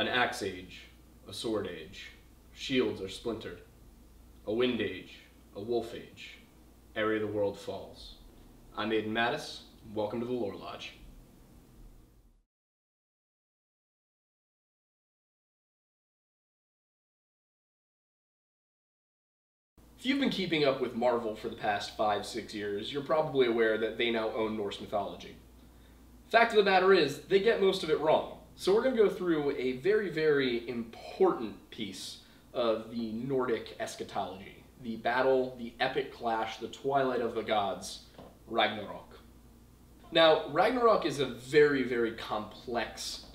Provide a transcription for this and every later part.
An axe age, a sword age, shields are splintered. A wind age, a wolf age, ere the world falls. I'm Aiden Mattis, welcome to the Lore Lodge. If you've been keeping up with Marvel for the past 5-6 years, you're probably aware that they now own Norse mythology. Fact of the matter is, they get most of it wrong. So we're going to go through a very, very important piece of the Nordic eschatology. The battle, the epic clash, the twilight of the gods, Ragnarok. Now, Ragnarok is a very, very complex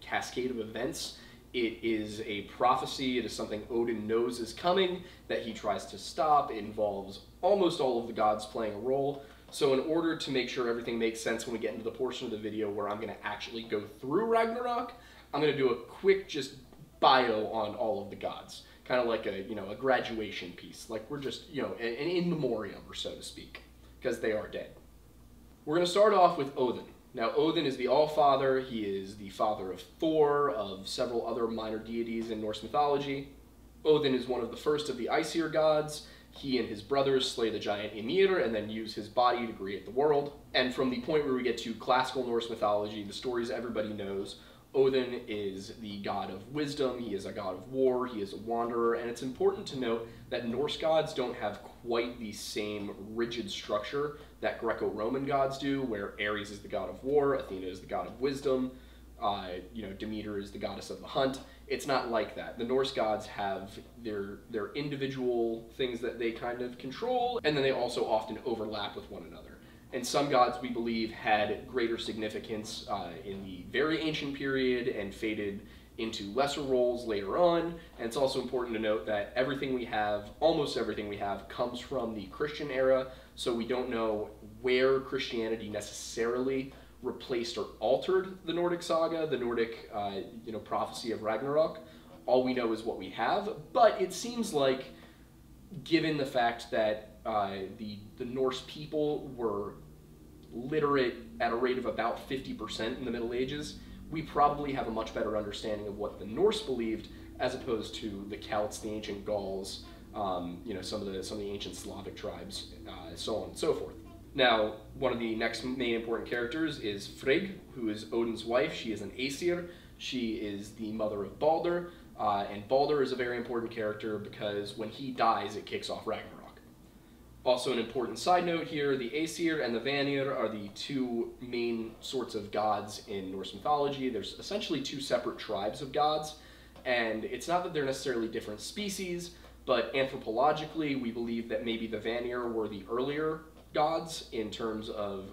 cascade of events. It is a prophecy, it is something Odin knows is coming, that he tries to stop. It involves almost all of the gods playing a role. So in order to make sure everything makes sense when we get into the portion of the video where I'm going to actually go through Ragnarok, I'm going to do a quick just bio on all of the gods. Kind of like a graduation piece. Like we're just, an in memoriam, or so to speak, because they are dead. We're going to start off with Odin. Now, Odin is the All-Father. He is the father of Thor, of several other minor deities in Norse mythology. Odin is one of the first of the Aesir gods. He and his brothers slay the giant Ymir and then use his body to create the world. And from the point where we get to classical Norse mythology, the stories everybody knows, Odin is the god of wisdom, he is a god of war, he is a wanderer, and it's important to note that Norse gods don't have quite the same rigid structure that Greco-Roman gods do, where Ares is the god of war, Athena is the god of wisdom, Demeter is the goddess of the hunt. It's not like that. The Norse gods have their individual things that they kind of control, and then they also often overlap with one another. And some gods, we believe, had greater significance in the very ancient period and faded into lesser roles later on. And it's also important to note that everything we have, almost everything we have, comes from the Christian era, so we don't know where Christianity necessarily replaced or altered the Nordic saga, the Nordic prophecy of Ragnarok. All we know is what we have, but it seems like, given the fact that the Norse people were literate at a rate of about 50% in the Middle Ages, we probably have a much better understanding of what the Norse believed as opposed to the Celts, the ancient Gauls, some of the ancient Slavic tribes, so on and so forth. Now, one of the next main important characters is Frigg, who is Odin's wife. She is an Aesir. She is the mother of Balder, and Balder is a very important character because when he dies, it kicks off Ragnarok. Also, an important side note here, the Aesir and the Vanir are the two main sorts of gods in Norse mythology. There's essentially two separate tribes of gods, and it's not that they're necessarily different species, but anthropologically, we believe that maybe the Vanir were the earlier gods in terms of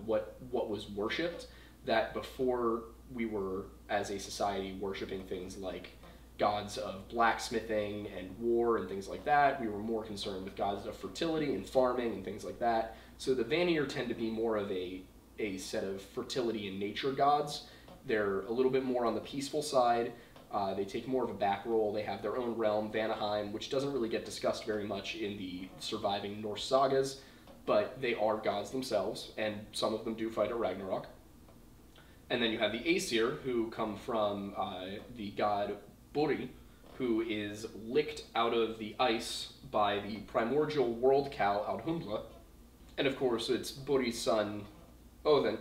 what was worshipped, that before we were, as a society, worshipping things like gods of blacksmithing and war and things like that, we were more concerned with gods of fertility and farming and things like that. So the Vanir tend to be more of a set of fertility and nature gods. They're a little bit more on the peaceful side. They take more of a back role. They have their own realm, Vanaheim, which doesn't really get discussed very much in the surviving Norse sagas, but they are gods themselves, and some of them do fight at Ragnarok. And then you have the Aesir, who come from the god Buri, who is licked out of the ice by the primordial world cow Audhumla. And of course, it's Buri's son, Odin,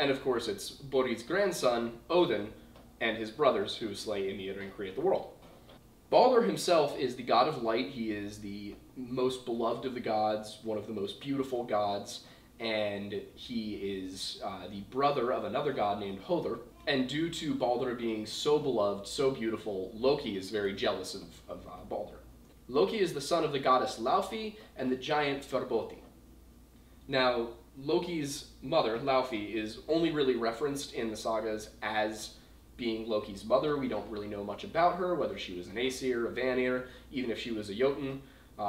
and of course, it's Buri's grandson, Odin, and his brothers who slay Ymir and create the world. Balder himself is the god of light. He is the most beloved of the gods, one of the most beautiful gods, and he is the brother of another god named Höður. And due to Balder being so beloved, so beautiful, Loki is very jealous of Balder. Loki is the son of the goddess Laufey and the giant Förboti. Now, Loki's mother, Laufey, is only really referenced in the sagas as being Loki's mother. We don't really know much about her, whether she was an Aesir, a Vanir, even if she was a Jotun,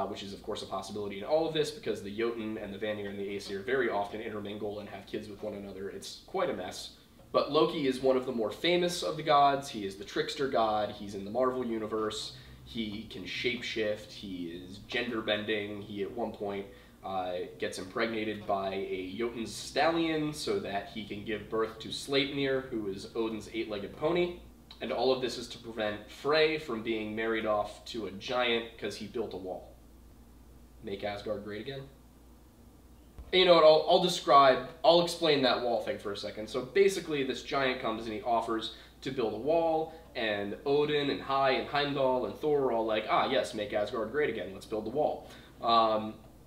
which is of course a possibility in all of this because the Jotun and the Vanir and the Aesir very often intermingle and have kids with one another. It's quite a mess. But Loki is one of the more famous of the gods. He is the trickster god. He's in the Marvel universe. He can shapeshift. He is gender bending. He at one point gets impregnated by a Jotun's stallion so that he can give birth to Sleipnir, who is Odin's eight-legged pony. And all of this is to prevent Frey from being married off to a giant because he built a wall. Make Asgard great again? And you know what, I'll explain that wall thing for a second. So basically this giant comes and he offers to build a wall, and Odin and Hei and Heimdall and Thor are all like, ah yes, make Asgard great again, let's build the wall.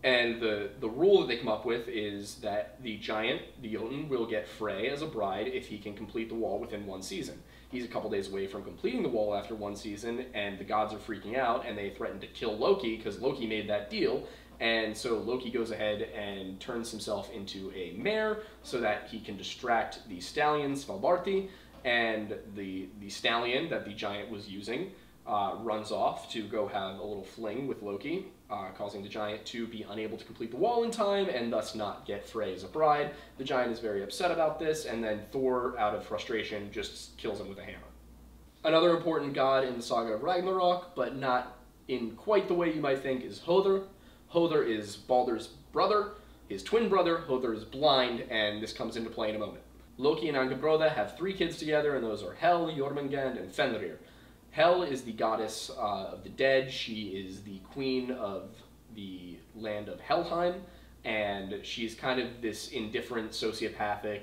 And the rule that they come up with is that the giant, the Jotun, will get Frey as a bride if he can complete the wall within 1 season. He's a couple days away from completing the wall after 1 season, and the gods are freaking out, and they threaten to kill Loki, because Loki made that deal, and so Loki goes ahead and turns himself into a mare so that he can distract the stallion, Svalbarti, and the stallion that the giant was using runs off to go have a little fling with Loki, causing the giant to be unable to complete the wall in time and thus not get Frey as a bride. The giant is very upset about this, and then Thor, out of frustration, just kills him with a hammer. Another important god in the saga of Ragnarok, but not in quite the way you might think, is Hodor. Hodor is Baldur's brother, his twin brother. Hodor is blind, and this comes into play in a moment. Loki and Angrboda have 3 kids together, and those are Hel, Jormungand, and Fenrir. Hel is the goddess of the dead. She is the queen of the land of Helheim, and she's kind of this indifferent, sociopathic,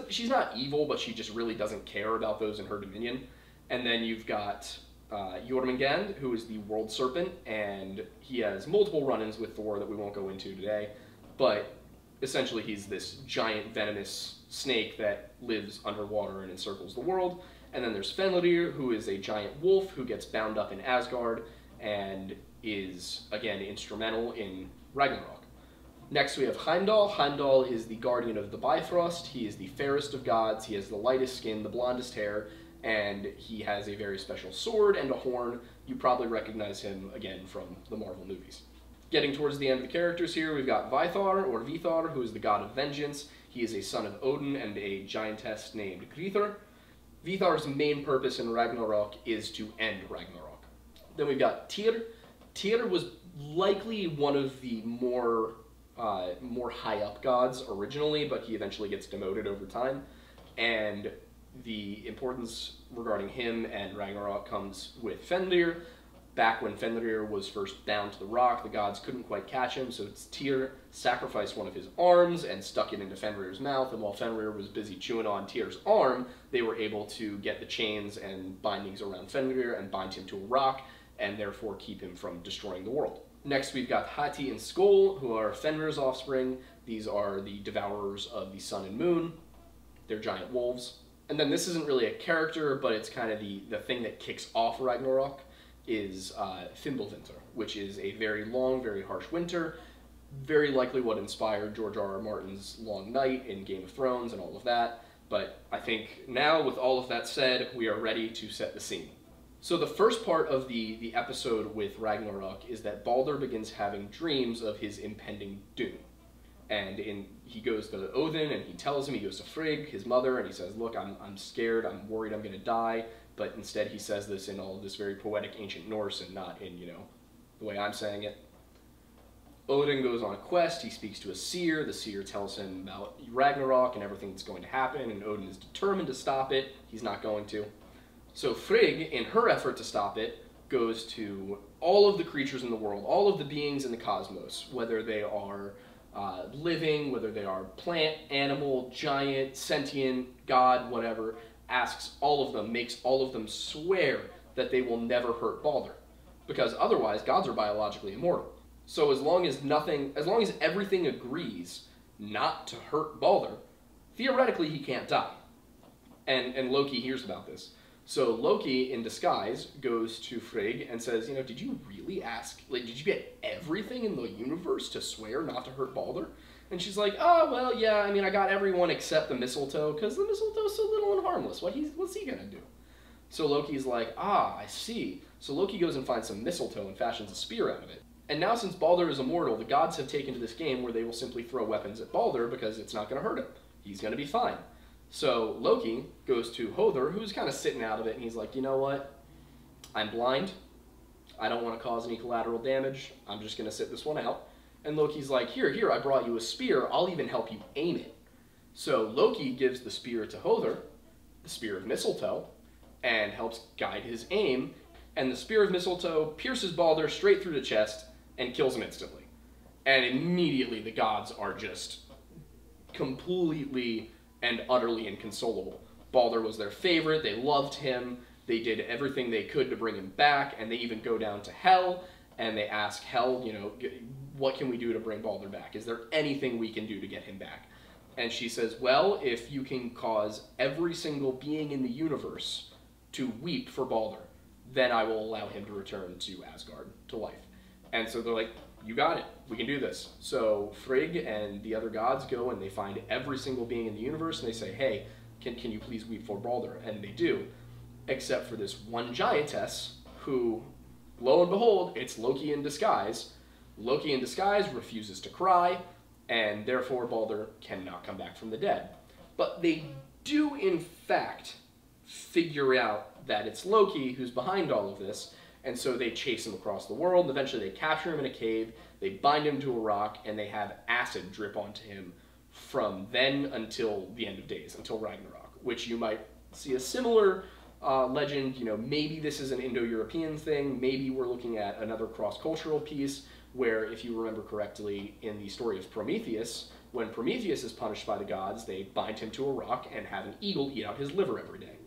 she's not evil, but she just really doesn't care about those in her dominion. And then you've got Jormungand, who is the world serpent, and he has multiple run-ins with Thor that we won't go into today, but essentially he's this giant venomous snake that lives underwater and encircles the world. And then there's Fenrir, who is a giant wolf who gets bound up in Asgard and is, again, instrumental in Ragnarok. Next we have Heimdall. Heimdall is the guardian of the Bifrost. He is the fairest of gods. He has the lightest skin, the blondest hair, and he has a very special sword and a horn. You probably recognize him, again, from the Marvel movies. Getting towards the end of the characters here, we've got Vithar, or Vithar, who is the god of vengeance. He is a son of Odin and a giantess named Grythor. Vithar's main purpose in Ragnarok is to end Ragnarok. Then we've got Tyr. Tyr was likely one of the more high-up gods originally, but he eventually gets demoted over time. And the importance regarding him and Ragnarok comes with Fenrir. Back when Fenrir was first bound to the rock, the gods couldn't quite catch him, so Tyr sacrificed one of his arms and stuck it into Fenrir's mouth, and while Fenrir was busy chewing on Tyr's arm, they were able to get the chains and bindings around Fenrir and bind him to a rock, and therefore keep him from destroying the world. Next we've got Hati and Skoll, who are Fenrir's offspring. These are the devourers of the sun and moon. They're giant wolves. And then this isn't really a character, but it's kind of the thing that kicks off Ragnarok, is Fimbulvinter, which is a very long, very harsh winter, very likely what inspired George R.R. Martin's Long Night in Game of Thrones and all of that. But I think now, with all of that said, we are ready to set the scene. So the first part of the episode with Ragnarok is that Baldur begins having dreams of his impending doom. And he goes to Odin and he tells him, he goes to Frigg, his mother, and he says, look, I'm scared, I'm worried I'm going to die. But instead he says this in all this very poetic ancient Norse and not in, the way I'm saying it. Odin goes on a quest, he speaks to a seer, the seer tells him about Ragnarok and everything that's going to happen, and Odin is determined to stop it. He's not going to. So Frigg, in her effort to stop it, goes to all of the creatures in the world, all of the beings in the cosmos, whether they are living, whether they are plant, animal, giant, sentient, god, whatever, asks all of them, makes all of them swear that they will never hurt Baldur, because otherwise gods are biologically immortal. So as long as everything agrees not to hurt Baldur, theoretically he can't die. And Loki hears about this. So Loki, in disguise, goes to Frigg and says, did you really ask, did you get everything in the universe to swear not to hurt Baldur? And she's like, oh, well, yeah, I got everyone except the mistletoe, because the mistletoe's so little and harmless. What's he gonna do? So Loki's like, ah, I see. So Loki goes and finds some mistletoe and fashions a spear out of it. And now since Baldur is immortal, the gods have taken to this game where they will simply throw weapons at Baldur because it's not gonna hurt him. He's gonna be fine. So Loki goes to Hodor, who's kind of sitting out of it, and he's like, you know what? I'm blind. I don't want to cause any collateral damage. I'm just going to sit this one out. And Loki's like, here, I brought you a spear. I'll even help you aim it. So Loki gives the spear to Hother, the spear of mistletoe, and helps guide his aim. And the spear of mistletoe pierces Balder straight through the chest and kills him instantly. And immediately the gods are just completely and utterly inconsolable. Balder was their favorite. They loved him. They did everything they could to bring him back, and they even go down to Hel, and they ask Hel, you know, what can we do to bring Balder back? Is there anything we can do to get him back? And she says, well, if you can cause every single being in the universe to weep for Balder, then I will allow him to return to Asgard, to life. And so they're like, you got it, we can do this. So Frigg and the other gods go and they find every single being in the universe and they say, hey, can you please weep for Balder? And they do, except for this one giantess who, lo and behold, it's Loki in disguise. Loki in disguise refuses to cry, and therefore Balder cannot come back from the dead. But they do, in fact, figure out that it's Loki who's behind all of this, and so they chase him across the world. Eventually they capture him in a cave, they bind him to a rock, and they have acid drip onto him from then until the end of days, until Ragnarok, which you might see a similar legend. You know, maybe this is an Indo-European thing, maybe we're looking at another cross-cultural piece, where, if you remember correctly, in the story of Prometheus, when Prometheus is punished by the gods, they bind him to a rock and have an eagle eat out his liver every day.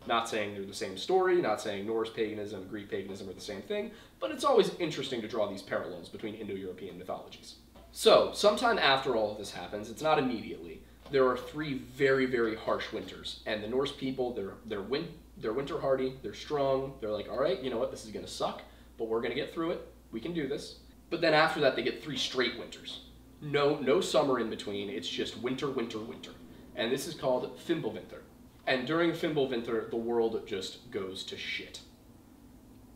Not saying they're the same story, not saying Norse paganism and Greek paganism are the same thing, but it's always interesting to draw these parallels between Indo-European mythologies. So, sometime after all of this happens, it's not immediately, there are 3 very, very harsh winters, and the Norse people, they're winter hardy, they're strong, they're like, all right, you know what, this is gonna suck, but we're gonna get through it, we can do this. But then after that, they get 3 straight winters. No summer in between, it's just winter, winter, winter. And this is called Fimbulvinter. And during Fimbulvinter, the world just goes to shit.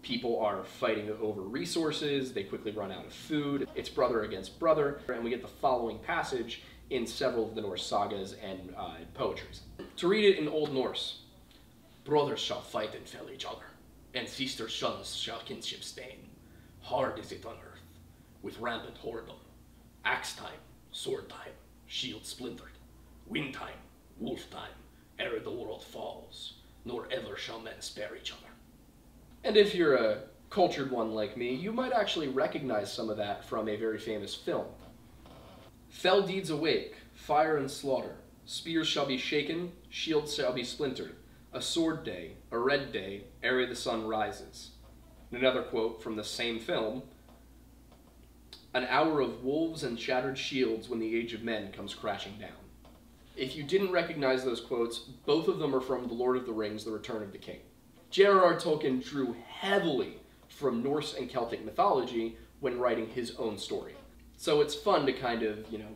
People are fighting over resources, they quickly run out of food, it's brother against brother, and we get the following passage in several of the Norse sagas and poetries. To read it in Old Norse, brothers shall fight and fell each other, and sister sons shall kinship stain. Hard is it on earth, with rampant whoredom, axe time, sword time, shield splintered, wind time, wolf time, ere the world falls, nor ever shall men spare each other. And if you're a cultured one like me, you might actually recognize some of that from a very famous film. Fell deeds awake, fire and slaughter, spears shall be shaken, shields shall be splintered, a sword day, a red day, ere the sun rises. Another quote from the same film, an hour of wolves and shattered shields when the age of men comes crashing down. If you didn't recognize those quotes, both of them are from The Lord of the Rings, The Return of the King. J.R.R. Tolkien drew heavily from Norse and Celtic mythology when writing his own story. So it's fun to kind of, you know,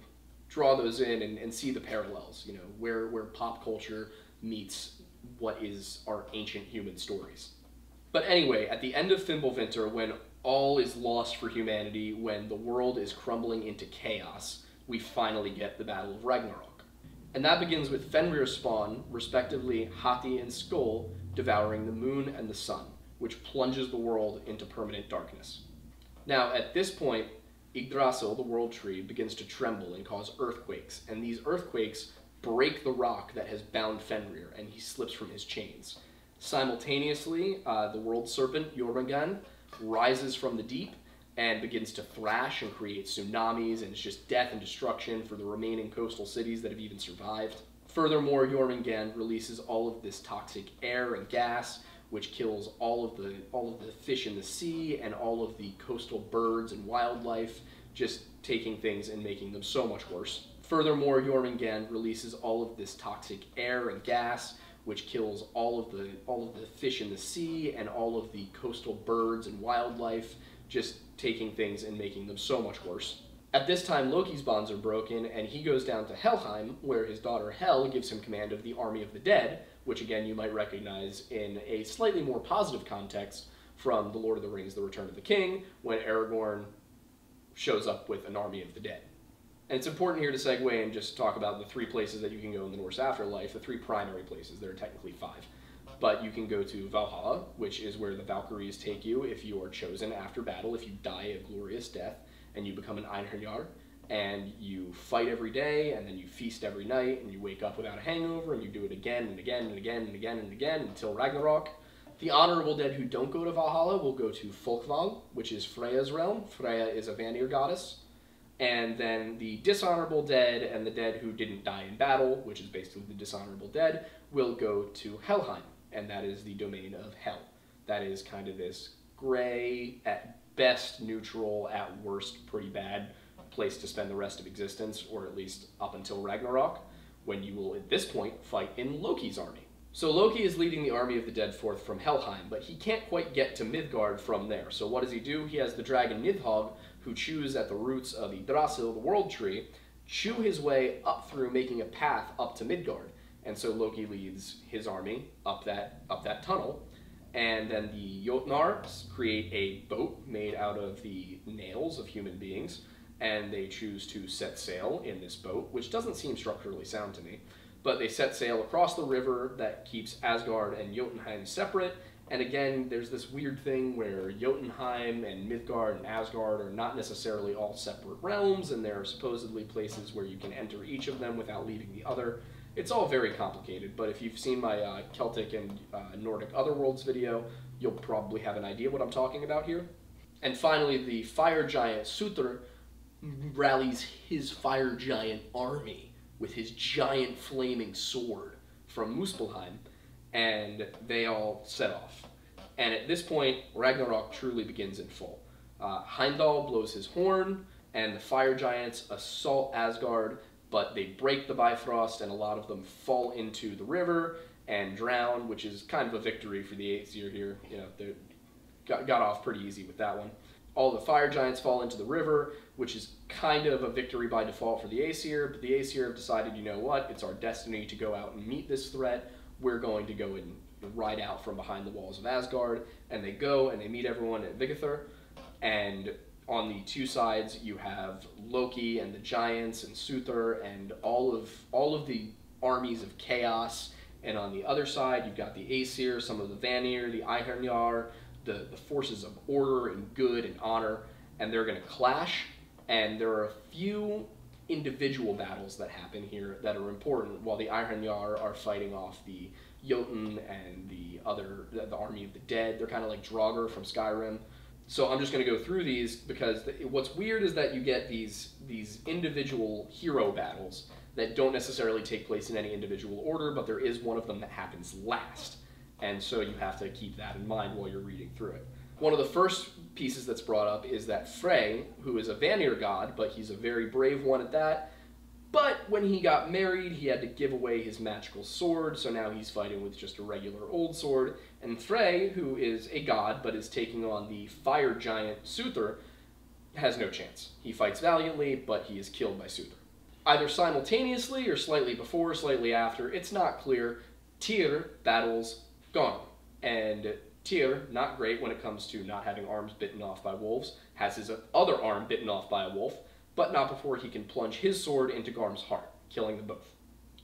draw those in and see the parallels, you know, where pop culture meets what is our ancient human stories. But anyway, at the end of Fimbulvinter, when all is lost for humanity, when the world is crumbling into chaos, we finally get the Battle of Ragnarok. And that begins with Fenrir's spawn, respectively Hati and Skoll, devouring the moon and the sun, which plunges the world into permanent darkness. Now, at this point, Yggdrasil, the world tree, begins to tremble and cause earthquakes, and these earthquakes break the rock that has bound Fenrir, and he slips from his chains. Simultaneously, the world serpent, Jormungand, rises from the deep and begins to thrash and create tsunamis, and it's just death and destruction for the remaining coastal cities that have even survived. Furthermore, Jormungand releases all of this toxic air and gas, which kills all of the fish in the sea and all of the coastal birds and wildlife, just taking things and making them so much worse. Furthermore, Jormungand releases all of this toxic air and gas, which kills all of the fish in the sea and all of the coastal birds and wildlife, just taking things and making them so much worse. At this time, Loki's bonds are broken, and he goes down to Helheim, where his daughter Hel gives him command of the Army of the Dead, which again you might recognize in a slightly more positive context from The Lord of the Rings, The Return of the King, when Aragorn shows up with an army of the dead. And it's important here to segue and just talk about the 3 places that you can go in the Norse afterlife, the 3 primary places. There are technically 5. but you can go to Valhalla, which is where the Valkyries take you if you are chosen after battle, if you die a glorious death, and you become an Einherjar, and you fight every day, and then you feast every night, and you wake up without a hangover, and you do it again and again and again and again and again until Ragnarok. The honorable dead who don't go to Valhalla will go to Folkvang, which is Freya's realm. Freya is a Vanir goddess. And then the dishonorable dead and the dead who didn't die in battle, which is basically the dishonorable dead, will go to Helheim, and that is the domain of Hel. That is kind of this gray, at best neutral, at worst pretty bad place to spend the rest of existence, or at least up until Ragnarok, when you will at this point fight in Loki's army. So Loki is leading the army of the dead forth from Helheim, but he can't quite get to Midgard from there. So what does he do? He has the dragon Nidhogg, who chews at the roots of Yggdrasil, the world tree, chew his way up through, making a path up to Midgard. And so Loki leads his army up that tunnel, and then the Jotnar create a boat made out of the nails of human beings, and they choose to set sail in this boat, which doesn't seem structurally sound to me. But they set sail across the river that keeps Asgard and Jotunheim separate. And again, there's this weird thing where Jotunheim and Midgard and Asgard are not necessarily all separate realms, and there are supposedly places where you can enter each of them without leaving the other. It's all very complicated, but if you've seen my Celtic and Nordic Otherworlds video, you'll probably have an idea what I'm talking about here. And finally, the fire giant Surtr rallies his fire giant army with his giant flaming sword from Muspelheim, and they all set off. And at this point, Ragnarok truly begins in full. Heimdall blows his horn, and the fire giants assault Asgard, but they break the Bifrost, and a lot of them fall into the river and drown, which is kind of a victory for the Aesir here. You know, they got off pretty easy with that one. All the fire giants fall into the river, which is kind of a victory by default for the Aesir, but the Aesir have decided, you know what, it's our destiny to go out and meet this threat. We're going to go and ride out from behind the walls of Asgard, and they go and they meet everyone at Vigithur, and on the two sides you have Loki and the giants and Surtr and all of the armies of chaos, and on the other side you've got the Aesir, some of the Vanir, the Einherjar, the forces of order and good and honor, and they're going to clash. And there are a few individual battles that happen here that are important while the Einherjar are fighting off the Jotun and the army of the dead. They're kind of like Draugr from Skyrim. So I'm just going to go through these because what's weird is that you get these individual hero battles that don't necessarily take place in any individual order, but there is one of them that happens last. And so you have to keep that in mind while you're reading through it. One of the first pieces that's brought up is that Frey, who is a Vanir god, but he's a very brave one at that, but when he got married, he had to give away his magical sword, so now he's fighting with just a regular old sword. And Frey, who is a god, but is taking on the fire giant Surtr, has no chance. He fights valiantly, but he is killed by Surtr. Either simultaneously or slightly before, slightly after, it's not clear, Tyr battles Garm. And Tyr, not great when it comes to not having arms bitten off by wolves, has his other arm bitten off by a wolf, but not before he can plunge his sword into Garm's heart, killing them both.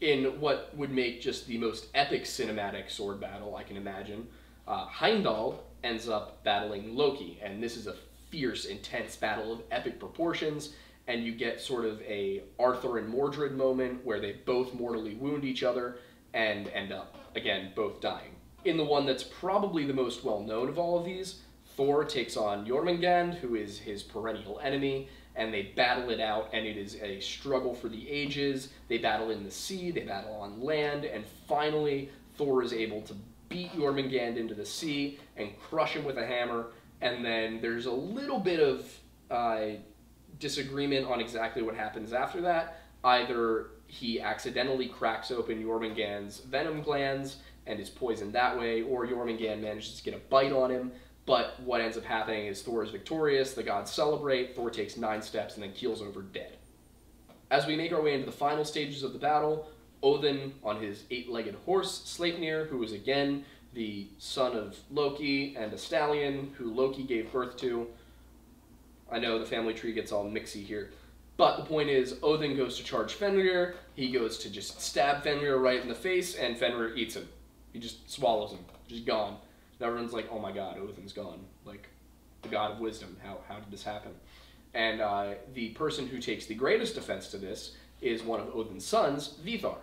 In what would make just the most epic cinematic sword battle I can imagine, Heimdall ends up battling Loki, and this is a fierce, intense battle of epic proportions, and you get sort of a Arthur and Mordred moment where they both mortally wound each other and end up, again, both dying. In the one that's probably the most well-known of all of these, Thor takes on Jormungand, who is his perennial enemy, and they battle it out, and it is a struggle for the ages. They battle in the sea, they battle on land, and finally Thor is able to beat Jormungand into the sea and crush him with a hammer, and then there's a little bit of disagreement on exactly what happens after that. Either he accidentally cracks open Jormungand's venom glands and is poisoned that way, or Jormungand manages to get a bite on him, but what ends up happening is Thor is victorious, the gods celebrate, Thor takes 9 steps and then keels over dead. As we make our way into the final stages of the battle, Odin on his 8-legged horse, Sleipnir, who is again the son of Loki and a stallion who Loki gave birth to. I know the family tree gets all mixy here. But the point is, Odin goes to charge Fenrir, he goes to just stab Fenrir right in the face, and Fenrir eats him. He just swallows him, just gone. And everyone's like, oh my god, Odin's gone. Like, the god of wisdom, how did this happen? And the person who takes the greatest offense to this is one of Odin's sons, Vidar.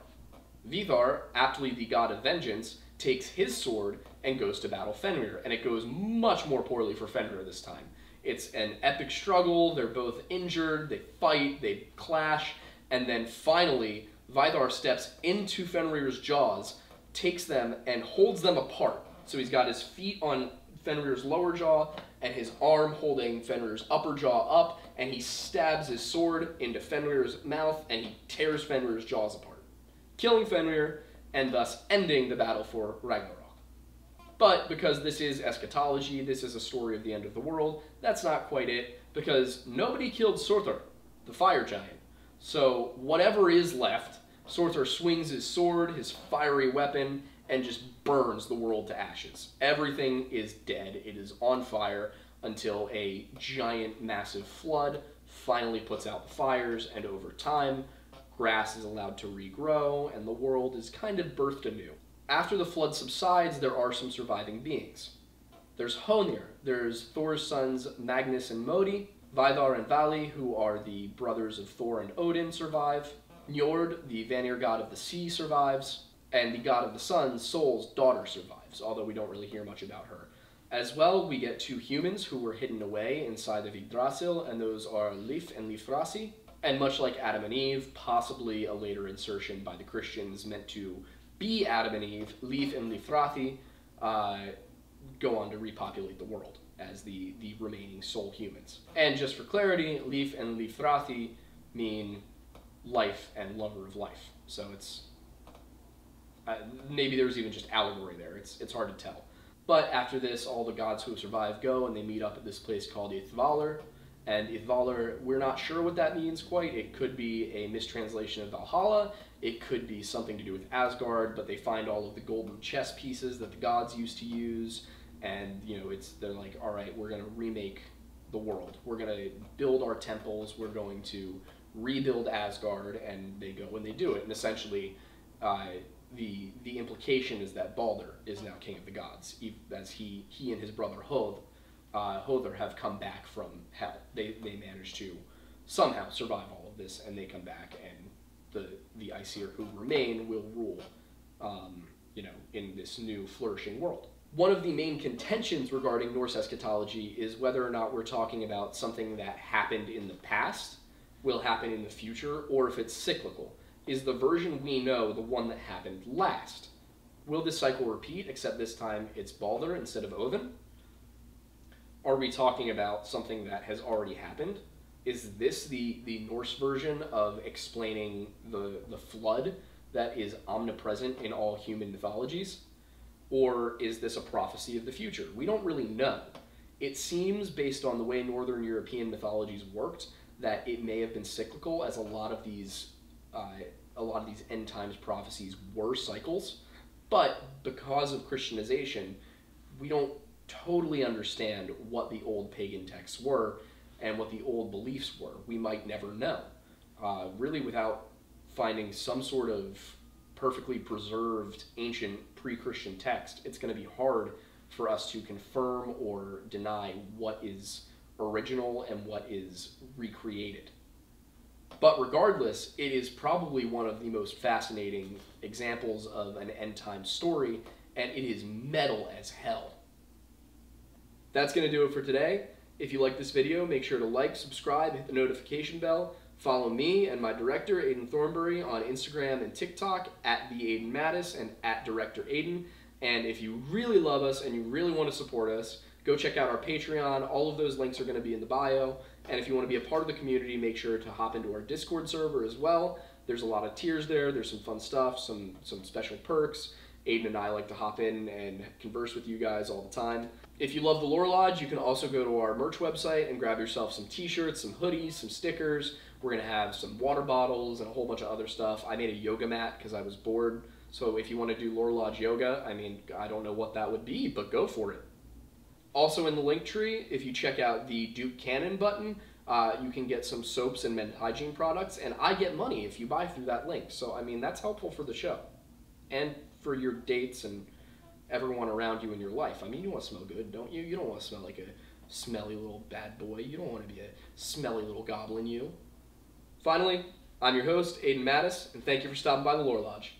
Vidar, aptly the god of vengeance, takes his sword and goes to battle Fenrir, and it goes much more poorly for Fenrir this time. It's an epic struggle, they're both injured, they fight, they clash, and then finally, Vidar steps into Fenrir's jaws, takes them, and holds them apart. So he's got his feet on Fenrir's lower jaw, and his arm holding Fenrir's upper jaw up, and he stabs his sword into Fenrir's mouth, and he tears Fenrir's jaws apart, killing Fenrir, and thus ending the battle for Ragnarok. But because this is eschatology, this is a story of the end of the world, that's not quite it, because nobody killed Surtur, the fire giant. So whatever is left, Surtur swings his sword, his fiery weapon, and just burns the world to ashes. Everything is dead. It is on fire until a giant, massive flood finally puts out the fires, and over time, grass is allowed to regrow, and the world is kind of birthed anew. After the flood subsides, there are some surviving beings. There's Honir, there's Thor's sons Magnus and Modi, Vidar and Vali, who are the brothers of Thor and Odin, survive. Njord, the Vanir god of the sea, survives. And the god of the sun, Sol's daughter, survives, although we don't really hear much about her. As well, we get two humans who were hidden away inside of Yggdrasil, and those are Lif and Lifthrasi. And much like Adam and Eve, possibly a later insertion by the Christians meant to be Adam and Eve, Lif and Lifthrasi go on to repopulate the world as the remaining sole humans. And just for clarity, Lif and Lifthrasi mean life and lover of life. So it's maybe there's even just allegory there. It's hard to tell. But after this, all the gods who have survived go, and they meet up at this place called Ithvalur. And Ithvalur, we're not sure what that means quite. It could be a mistranslation of Valhalla. It could be something to do with Asgard, but they find all of the golden chess pieces that the gods used to use. And, you know, they're like, all right, we're going to remake the world. We're going to build our temples. We're going to rebuild Asgard. And they go and they do it. And essentially, the implication is that Balder is now king of the gods, as he and his brother Hother have come back from hell. They managed to somehow survive all of this, and they come back, and the Aesir who remain will rule, in this new flourishing world. One of the main contentions regarding Norse eschatology is whether or not we're talking about something that happened in the past, will happen in the future, or if it's cyclical. Is the version we know the one that happened last? Will this cycle repeat, except this time it's Balder instead of Odin? Are we talking about something that has already happened? Is this the Norse version of explaining the flood that is omnipresent in all human mythologies? Or is this a prophecy of the future? We don't really know. It seems, based on the way Northern European mythologies worked, that it may have been cyclical, as a lot of these end times prophecies were cycles. But because of Christianization, we don't totally understand what the old pagan texts were and what the old beliefs were. We might never know. Really, without finding some sort of perfectly preserved ancient pre-Christian text, it's going to be hard for us to confirm or deny what is original and what is recreated. But regardless, it is probably one of the most fascinating examples of an end-time story, and it is metal as hell. That's going to do it for today. If you like this video, make sure to like, subscribe, hit the notification bell. Follow me and my director, Aidan Thornbury, on Instagram and TikTok, @TheAidanMattis and @DirectorAidan. And if you really love us and you really want to support us, go check out our Patreon. All of those links are going to be in the bio. And if you want to be a part of the community, make sure to hop into our Discord server as well. There's a lot of tiers there. There's some fun stuff, some special perks. Aidan and I like to hop in and converse with you guys all the time. If you love the Lore Lodge, you can also go to our merch website and grab yourself some t-shirts, some hoodies, some stickers. We're going to have some water bottles and a whole bunch of other stuff. I made a yoga mat because I was bored. So if you want to do Lore Lodge yoga, I mean, I don't know what that would be, but go for it. Also in the link tree, if you check out the Duke Cannon button, you can get some soaps and men's hygiene products, and I get money if you buy through that link. So, I mean, that's helpful for the show and for your dates and everyone around you in your life. I mean, you want to smell good, don't you? You don't want to smell like a smelly little bad boy. You don't want to be a smelly little goblin, you. Finally, I'm your host, Aiden Mattis, and thank you for stopping by the Lore Lodge.